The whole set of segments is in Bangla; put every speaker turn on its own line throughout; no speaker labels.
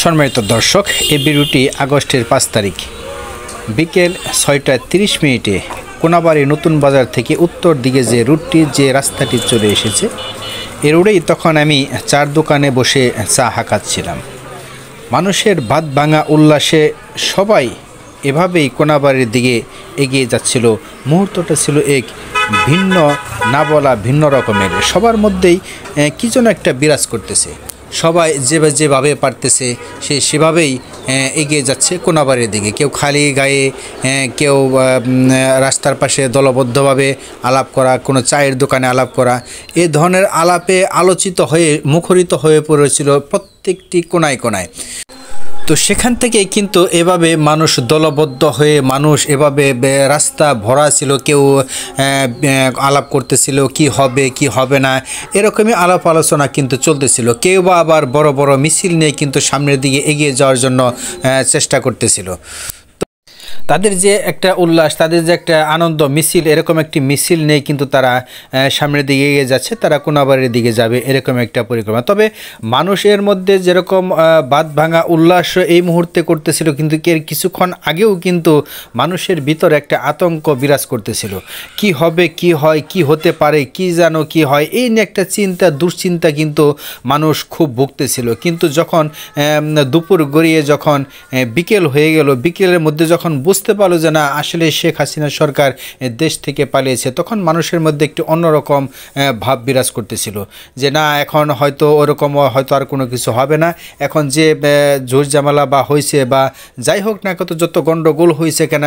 সম্মানিত দর্শক, এই ভিডিওটি আগস্টের 5 তারিখ বিকেল 6:30 কোনাবাড়ি নতুন বাজার থেকে উত্তর দিকে যে রুটটি যে রাস্তাটি চলে এসেছে এই রোডেই তখন আমি চার দোকানে বসে চা হাঁকাচ্ছিলাম। মানুষের বাদ ভাঙা উল্লাসে সবাই এভাবেই কোনাবাড়ির দিকে এগিয়ে যাচ্ছিল। মুহূর্তটা ছিল এক ভিন্ন, না বলা ভিন্ন রকমের। সবার মধ্যেই কি যেন একটা বিরাজ করতেছে। সবাই যেভাবে পারতেছে সেভাবেই এগিয়ে যাচ্ছে কোনাবাড়ির দিকে। কেউ খালি গায়ে, কেউ রাস্তার পাশে দলবদ্ধভাবে আলাপ করা, কোনো চায়ের দোকানে আলাপ করা, এ ধরনের আলাপে আলোচিত হয়ে মুখরিত হয়ে পড়েছিল প্রত্যেকটি কোনায় কোনায়। তো সেখান থেকে কিন্তু এভাবে মানুষ দলবদ্ধ হয়ে মানুষ এভাবে রাস্তা ভরা ছিল। কেউ আলাপ করতেছিল কি হবে কি হবে না, এরকমই আলাপ আলোচনা কিন্তু চলতেছিল। কেউ বা আবার বড় বড় মিছিল নিয়ে কিন্তু সামনের দিকে এগিয়ে যাওয়ার জন্য চেষ্টা করতেছিল। তাদের যে একটা উল্লাস, তাদের যে একটা আনন্দ মিছিল, এরকম একটি মিছিল নিয়ে কিন্তু তারা সামনের দিকে এগিয়ে যাচ্ছে। তারা কোনাবাড়ির দিকে যাবে এরকম একটা পরিক্রমা। তবে মানুষের মধ্যে যেরকম বাদ ভাঙা উল্লাস এই মুহূর্তে করতেছিল, কিন্তু কিছুক্ষণ আগেও কিন্তু মানুষের ভিতর একটা আতঙ্ক বিরাজ করতেছিল। কি হবে, কি হয়, কি হতে পারে, কি জানো কি হয়, এই নিয়ে একটা চিন্তা, দুশ্চিন্তা কিন্তু মানুষ খুব ভুগতেছিল। কিন্তু যখন দুপুর গড়িয়ে যখন বিকেল হয়ে গেল, বিকেলের মধ্যে যখন বুঝতে পারলো যে না আসলে শেখ হাসিনা সরকার দেশ থেকে পালিয়েছে, তখন মানুষের মধ্যে একটি অন্যরকম ভাব বিরাজ করতেছিল যে না এখন হয়তো ওরকম হয়তো আর কোনো কিছু হবে না। এখন যে ঝুট ঝামেলা বা হয়েছে বা যাই হোক না কত, যত গণ্ডগোল হয়েছে কেন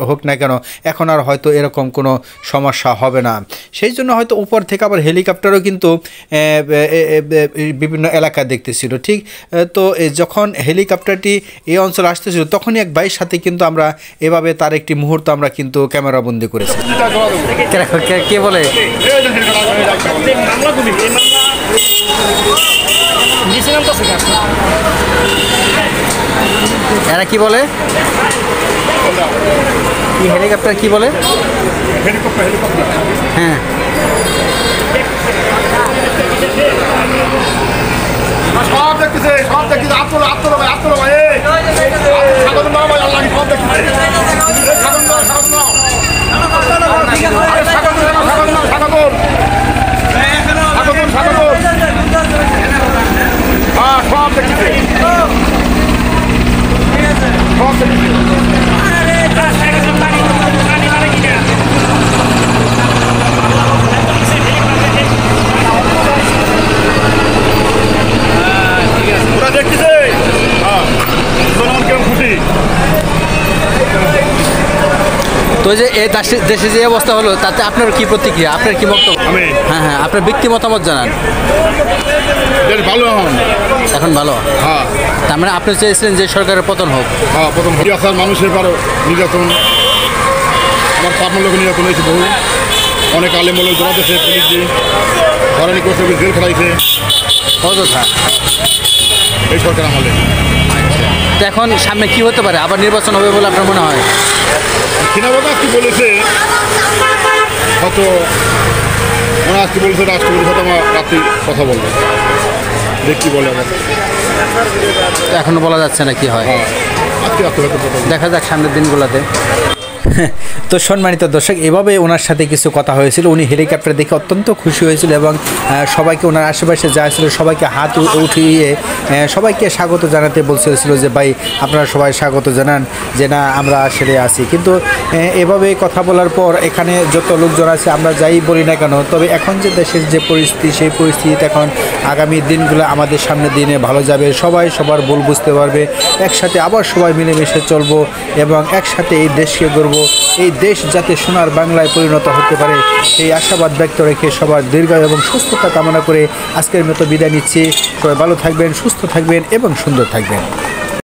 হোক না কেন, এখন আর হয়তো এরকম কোনো সমস্যা হবে না। সেই জন্য হয়তো উপর থেকে আবার হেলিকপ্টারও কিন্তু বিভিন্ন এলাকা দেখতেছিল। ঠিক তো যখন হেলিকপ্টারটি এই অঞ্চলে আসতেছিল তখনই এক ভাইয়ের সাথে কিন্তু আমরা এভাবে তার একটি মুহূর্ত আমরা কিন্তু ক্যামেরা বন্দি করেছি। কে বলে এরা কি বলে, কি হেলিকপ্টার কি বলে? হ্যাঁ
সব দেখতেছে, সব দেখতেছে। আত্মলো ভাই, আত্মলো ভাই, স্বাগত নাও ভাই, আল্লাহ সব দেখতেছে। স্বাগত নাও, স্বাগত নাও, হ্যাঁ সব দেখতেছে, সব দেখতেছে।
তো যে এই দেশে যে অবস্থা হলো তাতে আপনার কি প্রতিক্রিয়া, আপনার কি বক্তব্য? হ্যাঁ, আপনার ব্যক্তি মতামত জানান।
ভালো
এখন ভালো,
হ্যাঁ।
তার মানে আপনি চেয়েছিলেন যে সরকারের পতন হোক?
হ্যাঁ, পতন হোক। মানুষের পারো নির্যাতন, আমার পাবনা লোক নির্যাতন হয়েছে বহু। অনেক আলেম লোক জড়াতেছে, পুলিশ দিয়ে ধরানি করছে, জেল খেলাইছে
অযথা
এই সরকার আমলে।
তো এখন সামনে কি হতে পারে? আবার নির্বাচন হবে বলে আপনার মনে হয়?
সিনাবাদ আজকে বলেছে, হয়তো ওরা আজকে বলেছে রাষ্ট্রপতি হয়তো আমার রাত্রি কথা বলবে, দেখি বলে আমার।
এখনো বলা যাচ্ছে না কি হয়,
আজকে হয়তো
দেখা যাক সামনের দিনগুলোতে। তো সম্মানিত দর্শক, এভাবে ওনার সাথে কিছু কথা হয়েছিল। উনি হেলিকপ্টার দেখে অত্যন্ত খুশি হয়েছিল এবং সবাইকে, ওনার আশেপাশে যা ছিল সবাইকে হাত উঠিয়ে সবাইকে স্বাগত জানাতে বলছিল যে ভাই আপনারা সবাই স্বাগত জানান, যে না আমরা আসলে আছি। কিন্তু এভাবে কথা বলার পর এখানে যত লোকজন আছে আমরা যাই বলি না কেন, তবে এখন যে দেশের যে পরিস্থিতি, সেই পরিস্থিতিতে এখন আগামী দিনগুলো আমাদের সামনের দিনে ভালো যাবে। সবাই সবার ভুল বুঝতে পারবে, একসাথে আবার সবাই মিলেমিশে চলবো এবং একসাথে এই দেশকে গড়ব। এই দেশ যাতে সোনার বাংলায় পরিণত হতে পারে এই আশাবাদ ব্যক্ত রেখে সবার দীর্ঘায়ু এবং সুস্থতা কামনা করে আজকের মতো বিদায় নিচ্ছি। সবাই ভালো থাকবেন, সুস্থ থাকবেন এবং সুন্দর থাকবেন।